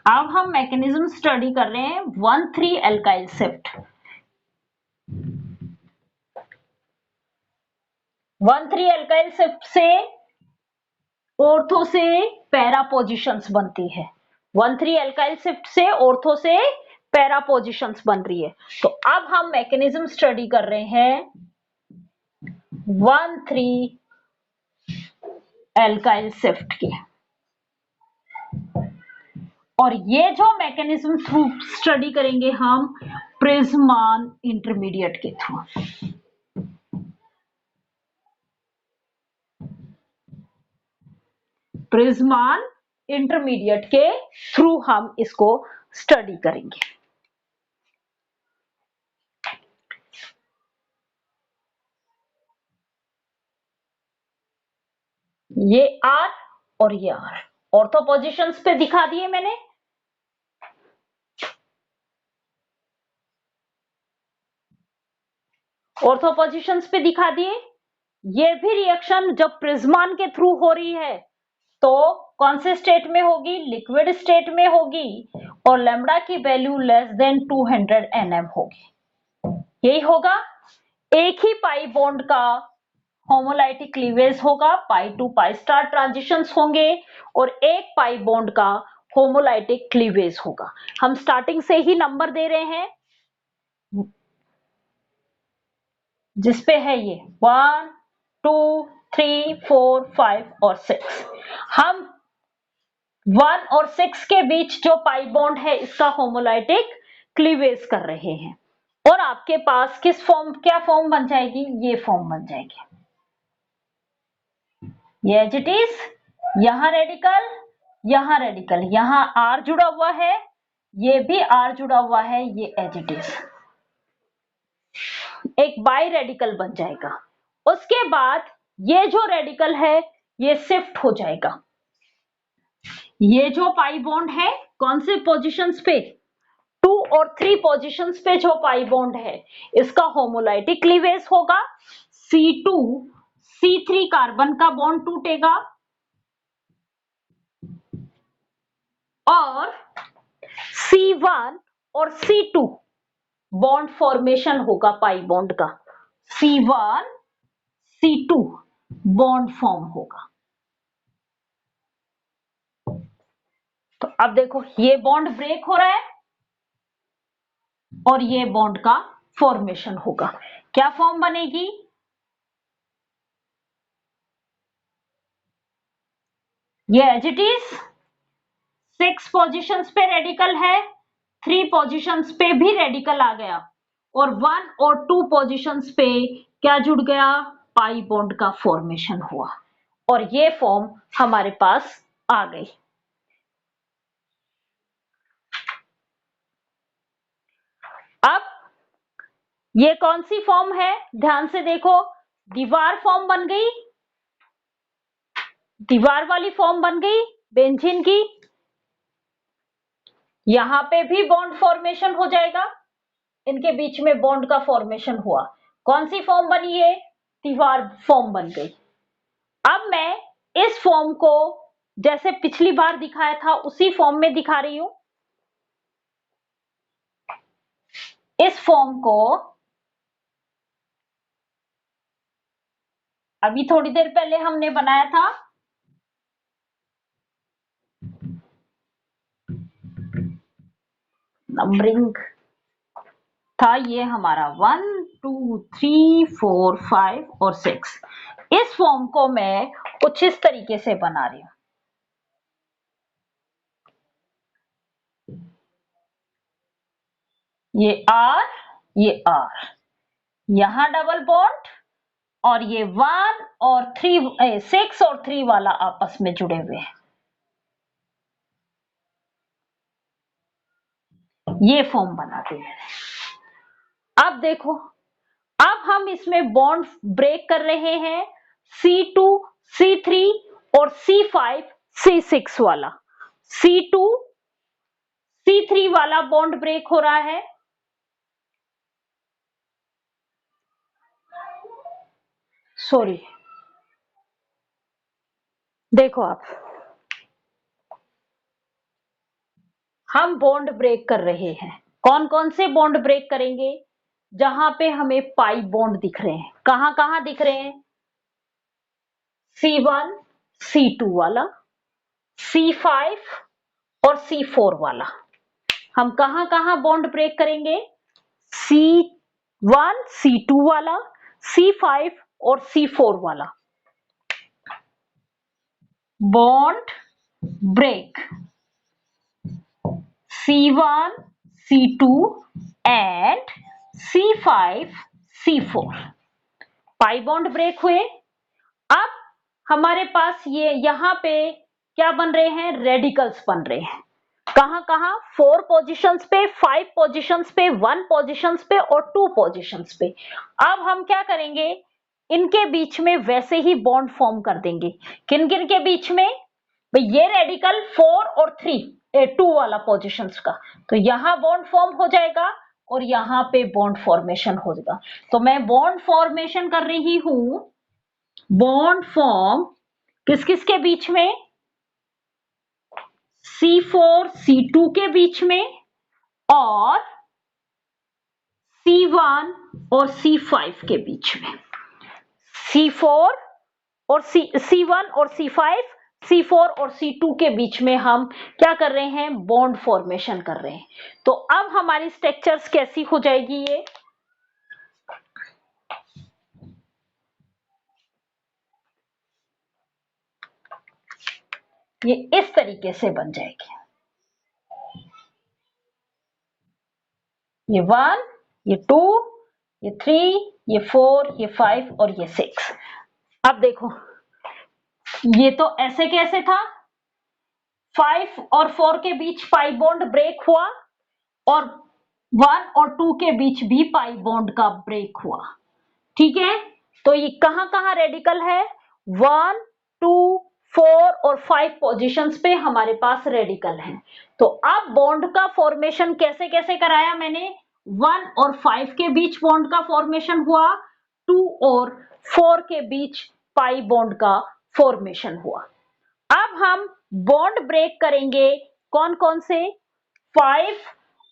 अब हम मैकेनिज्म स्टडी कर रहे हैं 1,3 एल्काइल शिफ्ट। 1,3 एल्काइल शिफ्ट से ऑर्थो से पैरा पोजिशंस बनती है, 1,3 एल्काइल शिफ्ट से ऑर्थो से पैरा पोजिशंस बन रही है। तो अब हम मैकेनिज्म स्टडी कर रहे हैं 1,3 एल्काइल शिफ्ट की, और ये जो मैकेनिज्म थ्रू स्टडी करेंगे हम प्रिज्मॉन इंटरमीडिएट के थ्रू। प्रिज्मॉन इंटरमीडिएट के थ्रू हम इसको स्टडी करेंगे। ये आर और ये आर ऑर्थो पोजिशंस पे दिखा दिए मैंने। ऑर्थो पोजिशंस पे दिखा दिए। ये भी रिएक्शन जब प्रिज्मॉन के थ्रू हो रही है तो कौन से स्टेट में होगी, लिक्विड स्टेट में होगी, और लैम्ब्डा की वैल्यू लेस देन 200 nm होगी। यही होगा, एक ही पाई बॉन्ड का होमोलाइटिक क्लीवेज होगा, पाई टू पाई स्टार ट्रांजिशंस होंगे, और एक पाई बॉन्ड का होमोलाइटिक क्लीवेज होगा। हम स्टार्टिंग से ही नंबर दे रहे हैं जिसपे है ये 1 2 3 4 5 और 6। हम 1 और 6 के बीच जो पाई बॉन्ड है इसका होमोलाइटिक क्लीवेज कर रहे हैं, और आपके पास किस फॉर्म, क्या फॉर्म बन जाएगी, ये फॉर्म बन जाएगी। ये एज इट इज, यहां रेडिकल, यहां रेडिकल, यहां आर जुड़ा हुआ है, ये भी आर जुड़ा हुआ है, ये एज इट इज एक बाई रेडिकल बन जाएगा। उसके बाद ये जो रेडिकल है ये शिफ्ट हो जाएगा। ये जो पाई बॉन्ड है कौन से पोजीशंस पे, 2 और 3 पोजीशंस पे जो पाई बॉन्ड है इसका होमोलाइटिक क्लीवेज होगा। C2 C3 कार्बन का बॉन्ड टूटेगा और C1 और C2 बॉन्ड फॉर्मेशन होगा पाई बॉन्ड का, C1 C2 बॉन्ड फॉर्म होगा। तो अब देखो ये बॉन्ड ब्रेक हो रहा है और ये बॉन्ड का फॉर्मेशन होगा। क्या फॉर्म बनेगी, ये एज इट इज 6 पोजीशंस पे रेडिकल है, 3 पोजीशंस पे भी रेडिकल आ गया, और 1 और 2 पोजीशंस पे क्या जुड़ गया, पाई बॉन्ड का फॉर्मेशन हुआ, और ये फॉर्म हमारे पास आ गई। अब ये कौन सी फॉर्म है, ध्यान से देखो, दीवार फॉर्म बन गई, दीवार वाली फॉर्म बन गई बेंजीन की, यहां पे भी बॉन्ड फॉर्मेशन हो जाएगा, इनके बीच में बॉन्ड का फॉर्मेशन हुआ। कौन सी फॉर्म बनी है? दीवार फॉर्म बन गई। अब मैं इस फॉर्म को जैसे पिछली बार दिखाया था उसी फॉर्म में दिखा रही हूं। इस फॉर्म को अभी थोड़ी देर पहले हमने बनाया था, नंबरिंग था ये हमारा 1 2 3 4 5 और 6। इस फॉर्म को मैं कुछ इस तरीके से बना रही हूं। ये R, ये R, यहां डबल बॉन्ड, और ये 1 और 3 6 और 3 वाला आपस में जुड़े हुए हैं। ये फॉर्म बनाते हैं। अब देखो, अब हम इसमें बॉन्ड ब्रेक कर रहे हैं, C2 C3 और C5 C6 वाला। C2 C3 वाला बॉन्ड ब्रेक हो रहा है, सॉरी, देखो आप, हम बॉन्ड ब्रेक कर रहे हैं। कौन कौन से बॉन्ड ब्रेक करेंगे? जहां पे हमें पाई बॉन्ड दिख रहे हैं। कहां कहां दिख रहे हैं? C1 C2 वाला, C5 और C4 वाला। हम कहां कहां बॉन्ड ब्रेक करेंगे? C1 C2 वाला, C5 और C4 वाला। Bond break C1 C2 and C5 C4। Pi bond break हुए। अब हमारे पास ये यहां पे क्या बन रहे हैं? रेडिकल्स बन रहे हैं। कहां कहां? 4 पोजीशंस पे, 5 पोजीशंस पे, 1 पोजीशंस पे और 2 पोजीशंस पे। अब हम क्या करेंगे? इनके बीच में वैसे ही बॉन्ड फॉर्म कर देंगे। किन किन के बीच में? भाई ये रेडिकल 4 और 2 वाला पोजीशंस का, तो यहां बॉन्ड फॉर्म हो जाएगा और यहां पे बॉन्ड फॉर्मेशन हो जाएगा। तो मैं बॉन्ड फॉर्मेशन कर रही हूं, बॉन्ड फॉर्म किस किस के बीच में? C4 C2 के बीच में और C1 और C5 के बीच में। C4 और C1 और C5, C4 और C2 के बीच में हम क्या कर रहे हैं? बॉन्ड फॉर्मेशन कर रहे हैं। तो अब हमारी स्ट्रक्चर्स कैसी हो जाएगी? ये इस तरीके से बन जाएगी। ये 1, ये 2, ये 3, ये 4, ये 5 और ये 6। अब देखो, ये तो ऐसे कैसे था? 5 और 4 के बीच पाई बॉन्ड ब्रेक हुआ और 1 और 2 के बीच भी पाई बॉन्ड का ब्रेक हुआ। ठीक है, तो ये कहां कहां रेडिकल है? 1 2 4 और 5 पोजीशंस पे हमारे पास रेडिकल है। तो अब बॉन्ड का फॉर्मेशन कैसे कैसे कराया मैंने? 1 और 5 के बीच बॉन्ड का फॉर्मेशन हुआ, 2 और 4 के बीच पाई बॉन्ड का फॉर्मेशन हुआ। अब हम बॉन्ड ब्रेक करेंगे कौन कौन से? 5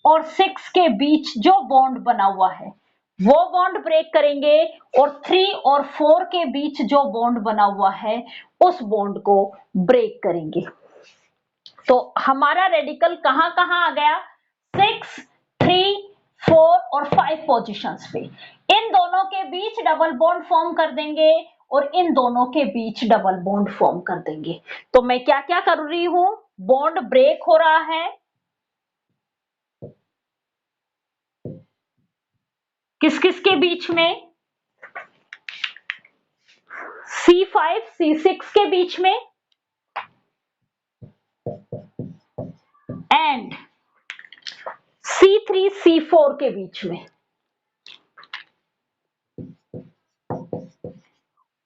और 6 के बीच जो बॉन्ड बना हुआ है वो बॉन्ड ब्रेक करेंगे, और 3 और 4 के बीच जो बॉन्ड बना हुआ है उस बॉन्ड को ब्रेक करेंगे। तो हमारा रेडिकल कहां कहां आ गया? 6 3 4 और 5 पोजीशंस पे। इन दोनों के बीच डबल बॉन्ड फॉर्म कर देंगे और इन दोनों के बीच डबल बॉन्ड फॉर्म कर देंगे। तो मैं क्या क्या कर रही हूं? बॉन्ड ब्रेक हो रहा है किस किस के बीच में? C5 C6 के बीच में एंड C3 C4 के बीच में।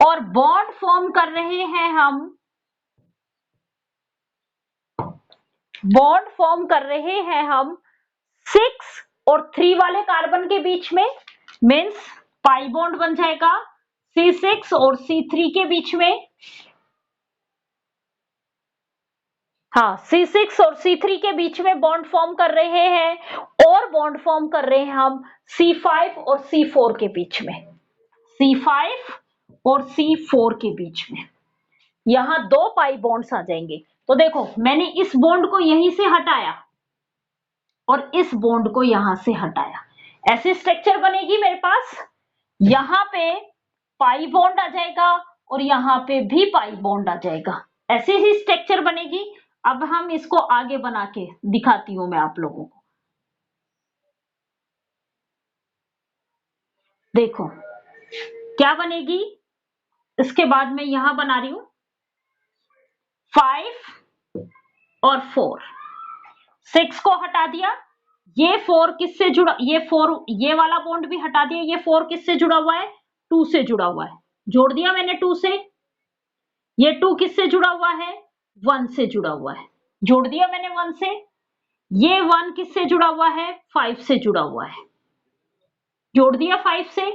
और बॉन्ड फॉर्म कर रहे हैं हम बॉन्ड फॉर्म कर रहे हैं हम 6 और 3 वाले कार्बन के बीच में, मीन्स पाई बॉन्ड बन जाएगा C6 और C3 के बीच में। हाँ, C6 और C3 के बीच में बॉन्ड फॉर्म कर रहे हैं, और बॉन्ड फॉर्म कर रहे हैं हम C5 और C4 के बीच में, C5 और C4 के बीच में। यहां 2 पाई बॉन्ड्स आ जाएंगे। तो देखो, मैंने इस बॉन्ड को यहीं से हटाया और इस बॉन्ड को यहां से हटाया, ऐसी स्ट्रक्चर बनेगी मेरे पास। यहां पे पाई बॉन्ड आ जाएगा और यहां पे भी पाई बॉन्ड आ जाएगा, ऐसी ही स्ट्रक्चर बनेगी। अब हम इसको आगे बना के दिखाती हूं मैं आप लोगों को। देखो क्या बनेगी, इसके बाद मैं यहां बना रही हूं 5 और 4, 6 को हटा दिया, ये 4 किससे जुड़ा, ये 4, ये वाला बॉन्ड भी हटा दिया, ये 4 किससे जुड़ा हुआ है, 2 से जुड़ा हुआ है, जोड़ दिया मैंने 2 से। ये 2 किससे जुड़ा हुआ है, 1 से जुड़ा हुआ है, जोड़ दिया मैंने 1 से। ये 1 किससे जुड़ा हुआ है, 5 से जुड़ा हुआ है, जोड़ दिया 5 से।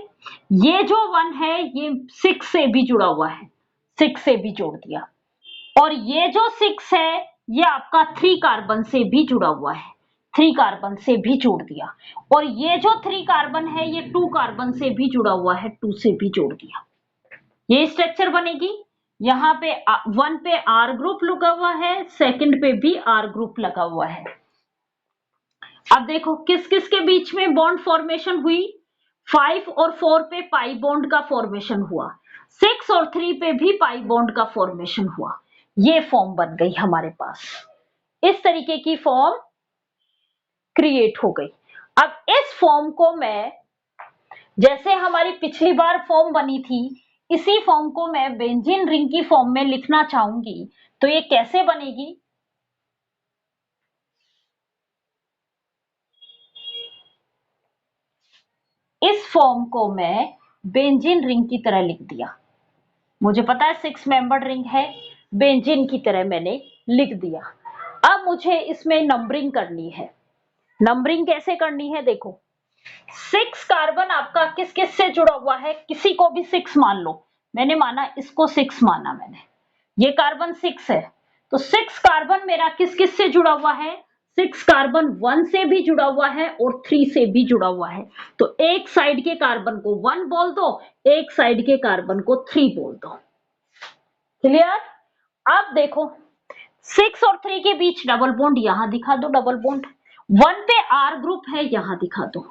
ये जो 1 है ये 6 से भी जुड़ा हुआ है, 6 से भी जोड़ दिया। और ये जो 6 है ये आपका 3 कार्बन से भी जुड़ा हुआ है, 3 कार्बन से भी जोड़ दिया। और ये जो 3 कार्बन है ये 2 कार्बन से भी जुड़ा हुआ है, 2 से भी जोड़ दिया। ये स्ट्रक्चर बनेगी। यहाँ पे 1 पे R ग्रुप लगा हुआ है, सेकंड पे भी R ग्रुप लगा हुआ है। अब देखो किस किस के बीच में बॉन्ड फॉर्मेशन हुई, 5 और 4 पे पाई बॉन्ड का फॉर्मेशन हुआ, 6 और 3 पे भी पाई बॉन्ड का फॉर्मेशन हुआ। ये फॉर्म बन गई हमारे पास, इस तरीके की फॉर्म क्रिएट हो गई। अब इस फॉर्म को मैं, जैसे हमारी पिछली बार फॉर्म बनी थी, इसी फॉर्म को मैं बेंजीन रिंग की फॉर्म में लिखना चाहूंगी, तो ये कैसे बनेगी। इस फॉर्म को मैं बेंजीन रिंग की तरह लिख दिया, मुझे पता है 6 मेंबर्ड रिंग है, बेंजीन की तरह मैंने लिख दिया। अब मुझे इसमें नंबरिंग करनी है। नंबरिंग कैसे करनी है, देखो 6 कार्बन आपका किस किस से जुड़ा हुआ है, किसी को भी 6 मान लो, मैंने माना इसको 6 माना मैंने, ये कार्बन 6 है, तो 6 कार्बन मेरा किस किस से जुड़ा हुआ है, 6 कार्बन 1 से भी जुड़ा हुआ है और 3 से भी जुड़ा हुआ है। तो एक साइड के कार्बन को 1 बोल दो, एक साइड के कार्बन को 3 बोल दो। क्लियर। अब देखो 6 और 3 के बीच डबल बॉन्ड यहां दिखा दो, डबल बॉन्ड 1 पे R ग्रुप है यहां दिखा दो,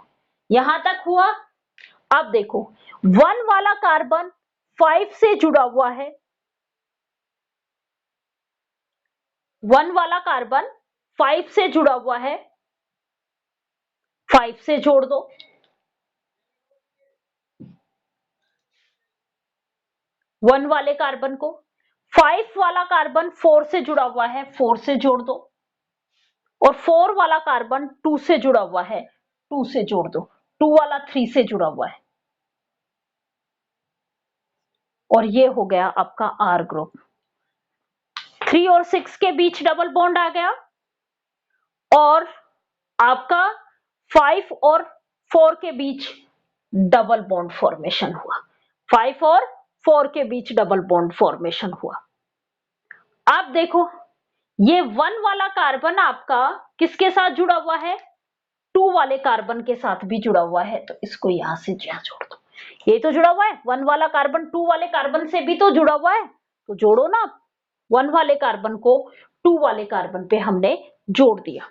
यहां तक हुआ। अब देखो 1 वाला कार्बन 5 से जुड़ा हुआ है, 1 वाला कार्बन 5 से जुड़ा हुआ है, 5 से जोड़ दो। 1 वाले कार्बन को, 5 वाला कार्बन 4 से जुड़ा हुआ है, 4 से जोड़ दो। और 4 वाला कार्बन 2 से जुड़ा हुआ है, 2 से जोड़ दो। 2 वाला 3 से जुड़ा हुआ है, और ये हो गया आपका R ग्रुप। 3 और 6 के बीच डबल बॉन्ड आ गया, और आपका 5 और 4 के बीच डबल बॉन्ड फॉर्मेशन हुआ, 5 और 4 के बीच डबल बॉन्ड फॉर्मेशन हुआ। आप देखो ये 1 वाला कार्बन आपका किसके साथ जुड़ा हुआ है, 2 वाले कार्बन के साथ भी जुड़ा हुआ है, तो इसको यहां से यहां जोड़ दो। ये तो जुड़ा हुआ है 1 वाला कार्बन, 2 वाले कार्बन से भी तो जुड़ा हुआ है, तो जोड़ो ना। 1 वाले कार्बन को 2 वाले कार्बन पे हमने जोड़ दिया।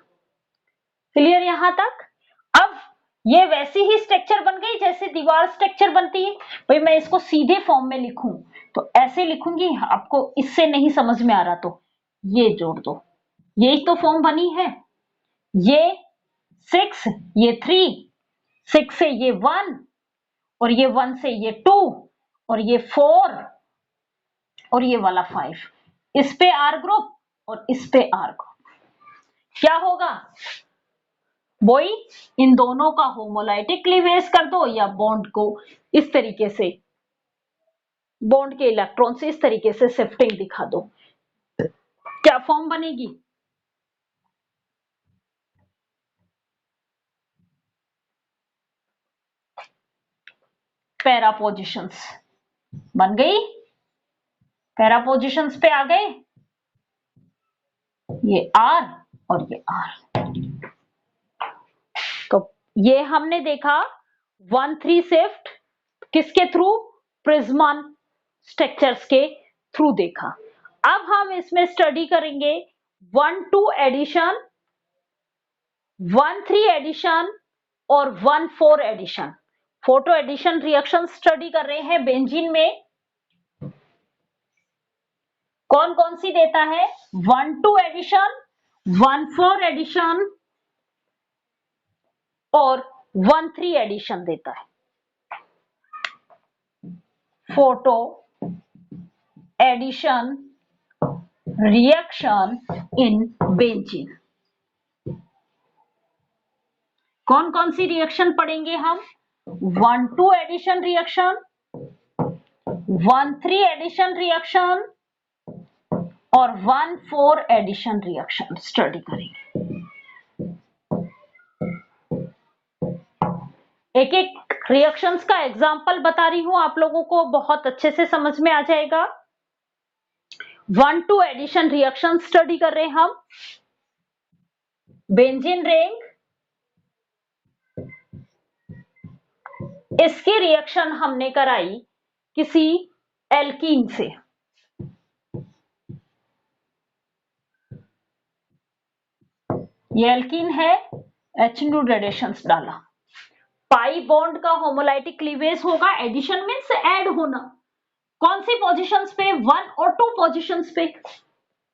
क्लियर यहां तक। अब ये वैसी ही स्ट्रक्चर बन गई जैसे दीवार स्ट्रक्चर बनती है। भाई मैं इसको सीधे फॉर्म में लिखूं तो ऐसे लिखूंगी, आपको इससे नहीं समझ में आ रहा तो ये जोड़ दो, यही तो फॉर्म बनी है। ये 6, ये 3, 6 से ये 1, और ये 1 से ये 2, और ये 4, और ये वाला 5, इस पे R ग्रुप और इस पे R ग्रुप। क्या होगा वही, इन दोनों का होमोलाइटिक क्लीवेज कर दो, या बॉन्ड को इस तरीके से, बॉन्ड के इलेक्ट्रॉन से इस तरीके से शिफ्टिंग दिखा दो, क्या फॉर्म बनेगी, पैरा पोजिशंस बन गई, पैरा पोजिशंस पे आ गए, ये R और ये R। तो ये हमने देखा 1-3 शिफ्ट किसके थ्रू, प्रिज्मन स्ट्रक्चर्स के थ्रू देखा। अब हम इसमें स्टडी करेंगे 1-2 एडिशन, 1-3 एडिशन और 1-4 addition. Photo addition reaction study कर रहे हैं बेंजीन में। कौन कौन सी देता है, 1-2 एडिशन, 1-4 एडिशन और 1-3 एडिशन देता है। Photo addition reaction in benzene. कौन कौन सी रिएक्शन पढ़ेंगे हम, 1-2 एडिशन रिएक्शन, 1-3 एडिशन रिएक्शन और 1-4 एडिशन रिएक्शन स्टडी करेंगे। एक एक रिएक्शंस का एग्जांपल बता रही हूं, आप लोगों को बहुत अच्छे से समझ में आ जाएगा। 1-2 एडिशन रिएक्शन स्टडी कर रहे हैं हम। बेंजीन रिंग, इसकी रिएक्शन हमने कराई किसी एल्कीन से। ये एल्कीन है, HNO ग्रेडेशंस डाला, पाई बॉन्ड का होमोलाइटिक क्लीवेज होगा, एडिशन मींस ऐड होना। कौन सी पोजीशंस पे, 1 और 2 पोजीशंस पे,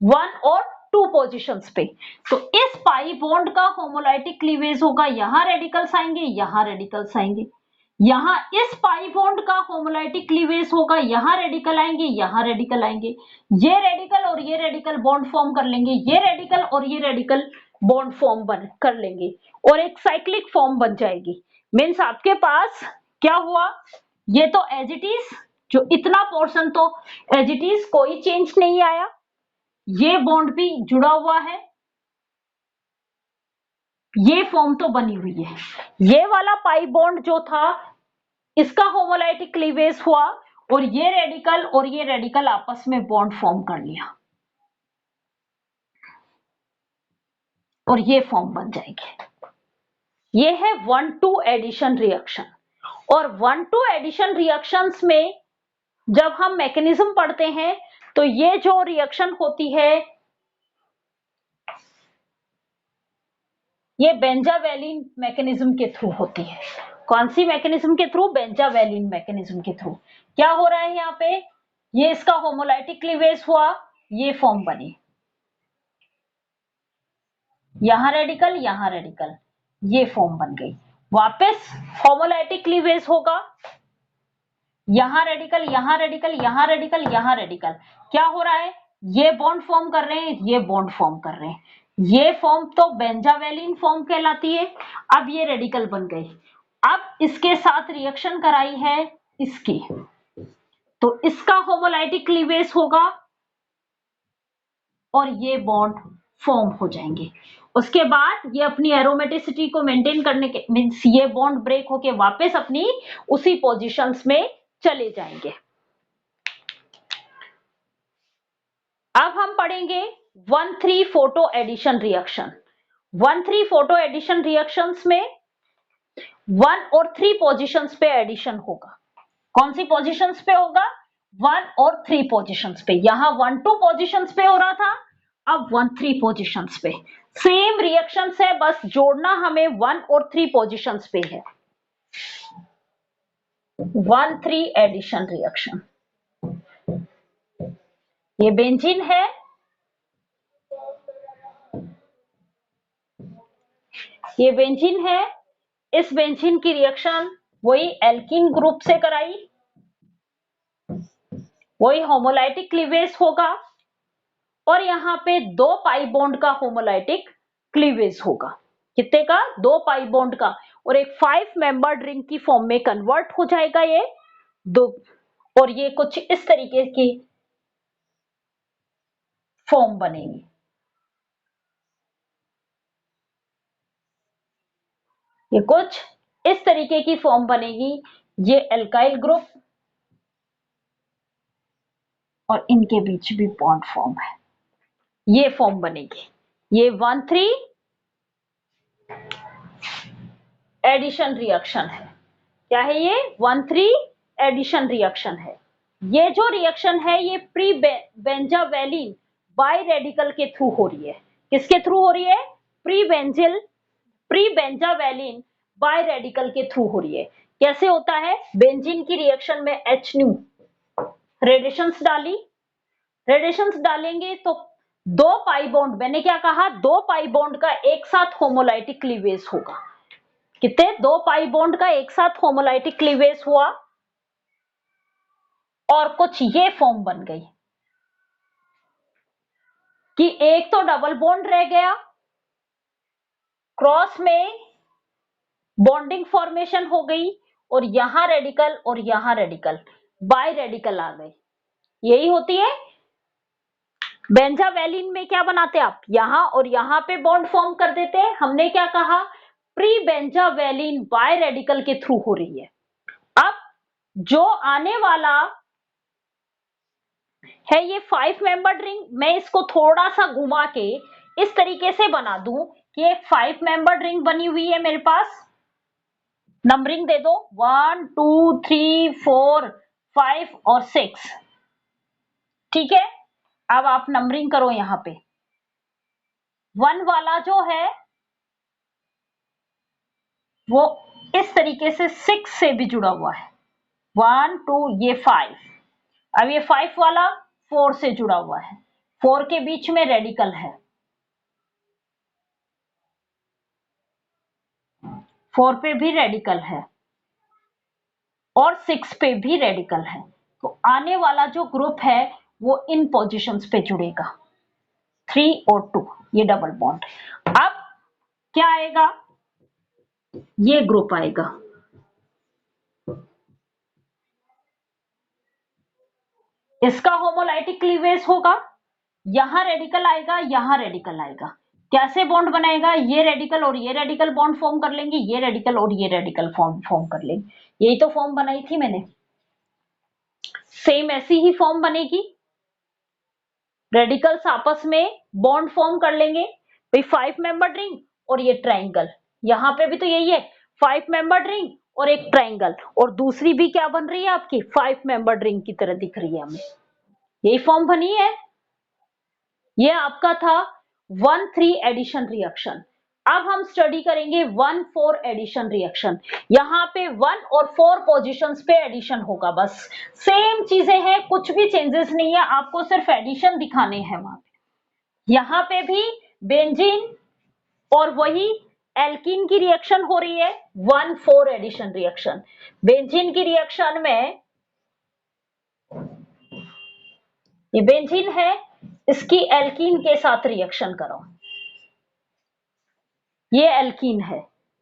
1 और 2 पोजीशंस पे। तो इस पाई बॉन्ड का होमोलाइटिक क्लीवेज होगा, यहां रेडिकल्स आएंगे, यहां रेडिकल्स आएंगे। यहां इस पाई बॉन्ड का होमोलाइटिक क्लीवेज होगा, यहां रेडिकल आएंगे, यहां रेडिकल आएंगे। ये रेडिकल और ये रेडिकल बॉन्ड फॉर्म कर लेंगे, ये रेडिकल और ये रेडिकल बॉन्ड फॉर्म कर लेंगे और एक साइक्लिक फॉर्म बन जाएगी। मीन्स आपके पास क्या हुआ, ये तो एज इट इज, जो इतना पोर्शन तो एज इट इज, कोई चेंज नहीं आया। ये बॉन्ड भी जुड़ा हुआ है, ये फॉर्म तो बनी हुई है। ये वाला पाई बॉन्ड जो था, इसका होमोलाइटिक क्लीवेज हुआ और ये रेडिकल आपस में बॉन्ड फॉर्म कर लिया और ये फॉर्म बन जाएगी। ये है 1-2 एडिशन रिएक्शन। और 1-2 एडिशन रिएक्शंस में जब हम मैकेनिज्म पढ़ते हैं तो ये जो रिएक्शन होती है, ये बेंजावेलिन मैकेनिज्म के थ्रू होती है। कौन सी मैकेनिज्म के थ्रू, बेंजावेलिन मैकेनिज्म के थ्रू। क्या हो रहा है यहाँ पे, ये इसका होमोलाइटिक क्लीवेज हुआ, ये फॉर्म बनी, यहां रेडिकल, यहां रेडिकल, ये फॉर्म बन गई। वापस होमोलाइटिक क्लीवेज होगा, यहां रेडिकल, यहां रेडिकल, यहां रेडिकल, यहां रेडिकल। क्या हो रहा है, ये बॉन्ड फॉर्म कर रहे हैं, ये बॉन्ड फॉर्म कर रहे हैं। ये फॉर्म तो बेंजावेलिन फॉर्म कहलाती है। अब ये रेडिकल बन गई, अब इसके साथ रिएक्शन कराई है इसकी, तो इसका होमोलाइटिक क्लीवेज होगा और ये बॉन्ड फॉर्म हो जाएंगे। उसके बाद ये अपनी एरोमेटिसिटी को मेंटेन करने के मींस ये बॉन्ड ब्रेक होके वापस अपनी उसी पोजीशंस में चले जाएंगे। अब हम पढ़ेंगे 1-3 photo addition reaction. 1-3 photo addition reactions में 1 और 3 पोजीशंस पे एडिशन होगा। कौन सी पोजीशंस पे होगा, 1 और 3 पोजीशंस पे। यहां 1-2 पोजीशंस पे हो रहा था, अब 1-3 पोजीशंस पे। सेम रिएक्शंस है, बस जोड़ना हमें 1 और 3 पोजीशंस पे है। 1-3 एडिशन रिएक्शन। ये बेंजीन है, ये बेंजीन है। इस बेंजीन की रिएक्शन वही एल्कीन ग्रुप से कराई, वही होमोलाइटिक क्लीवेज होगा और यहां पे 2 पाई बॉन्ड का होमोलाइटिक क्लीवेज होगा। कितने का, 2 पाई बॉन्ड का, और एक 5 मेंबर्ड रिंग की फॉर्म में कन्वर्ट हो जाएगा ये दो, और ये कुछ इस तरीके की फॉर्म बनेगी। ये कुछ इस तरीके की फॉर्म बनेगी ये एल्काइल ग्रुप और इनके बीच भी बॉन्ड फॉर्म है, ये फॉर्म बनेगी। ये 1,3 एडिशन रिएक्शन है। क्या है ये? 1,3 एडिशन रिएक्शन है। ये जो रिएक्शन है ये प्री बेंजावेलिन बाई रेडिकल के थ्रू हो रही है। किसके थ्रू हो रही है? प्री बेंजावेलिन बाई रेडिकल के थ्रू हो रही है। कैसे होता है? बेंजीन की रिएक्शन में एच न्यू रेडिएशंस डाली, रेडिएशंस डालेंगे तो दो पाई बॉन्ड, मैंने क्या कहा? दो पाई बॉन्ड का एक साथ होमोलाइटिक क्लीवेज होगा। कितने? दो पाई बॉन्ड का एक साथ होमोलाइटिक क्लीवेज हुआ और कुछ ये फॉर्म बन गई कि एक तो डबल बॉन्ड रह गया, क्रॉस में बॉन्डिंग फॉर्मेशन हो गई और यहां रेडिकल और यहां रेडिकल, बाय रेडिकल आ गई। यही होती है बेंजावेलिन में। क्या बनाते आप? यहां और यहां पे बॉन्ड फॉर्म कर देते हैं। हमने क्या कहा? प्री बेंजावेलिन बाय रेडिकल के थ्रू हो रही है। अब जो आने वाला है ये 5 मेंबर्ड रिंग, मैं इसको थोड़ा सा घुमा के इस तरीके से बना दूं कि एक 5 मेंबर्ड रिंग बनी हुई है मेरे पास। नंबरिंग दे दो 1 2 3 4 5 और 6। ठीक है, अब आप नंबरिंग करो। यहां पे 1 वाला जो है वो इस तरीके से 6 से भी जुड़ा हुआ है। 1 2 ये 5। अब ये 5 वाला 4 से जुड़ा हुआ है, 4 के बीच में रेडिकल है, 4 पे भी रेडिकल है और 6 पे भी रेडिकल है। तो आने वाला जो ग्रुप है वो इन पोजीशंस पे जुड़ेगा, 3 और 2, ये डबल बॉन्ड। अब क्या आएगा? ये ग्रुप आएगा, इसका होमोलाइटिक क्लीवेज होगा, यहां रेडिकल आएगा, यहां रेडिकल आएगा। कैसे बॉन्ड बनाएगा? ये रेडिकल और ये रेडिकल बॉन्ड फॉर्म कर लेंगे, ये रेडिकल और ये रेडिकल फॉर्म कर लेंगे। यही तो फॉर्म बनाई थी मैंने, सेम ऐसी ही फॉर्म बनेगी। रेडिकल्स आपस में बॉन्ड फॉर्म कर लेंगे भाई, 5 मेंबर्ड रिंग और ये ट्राइंगल। यहां पे भी तो यही है, 5 मेंबर्ड रिंग और एक ट्राइंगल, और दूसरी भी क्या बन रही है आपकी? 5 मेंबर्ड रिंग की तरह दिख रही है हमें। यही फॉर्म बनी है। ये आपका था 1,3 एडिशन रिएक्शन। अब हम स्टडी करेंगे 1,4 एडिशन रिएक्शन। यहां पे 1 और 4 पोजीशंस पे एडिशन होगा, बस सेम चीजें हैं, कुछ भी चेंजेस नहीं है, आपको सिर्फ एडिशन दिखाने हैं वहां पे। यहां पे भी बेंजीन और वही एल्कीन की रिएक्शन हो रही है, 1,4 एडिशन रिएक्शन। बेंजीन की रिएक्शन में ये बेंजीन है, इसकी एल्कीन के साथ रिएक्शन करो, ये एल्कीन है।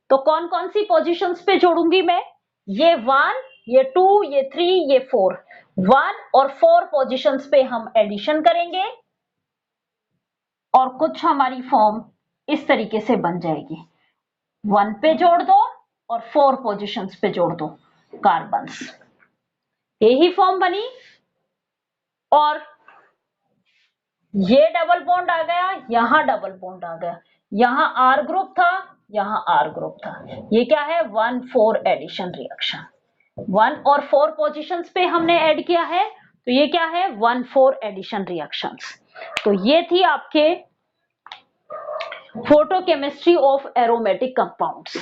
तो कौन कौन सी पोजीशंस पे जोड़ूंगी मैं? ये 1, ये 2, ये 3, ये 4। 1 और 4 पोजीशंस पे हम एडिशन करेंगे और कुछ हमारी फॉर्म इस तरीके से बन जाएगी। 1 पे जोड़ दो और 4 पोजीशंस पे जोड़ दो कार्बन्स, यही फॉर्म बनी। और ये डबल बॉन्ड आ गया, यहां डबल बॉन्ड आ गया, यहां आर ग्रुप था, यहां आर ग्रुप था। ये क्या है? 1,4 एडिशन रिएक्शन। 1 और 4 पोजीशंस पे हमने ऐड किया है, तो ये क्या है? 1,4 एडिशन रिएक्शंस। तो ये थी आपके फोटोकेमिस्ट्री ऑफ एरोमेटिक कंपाउंड्स।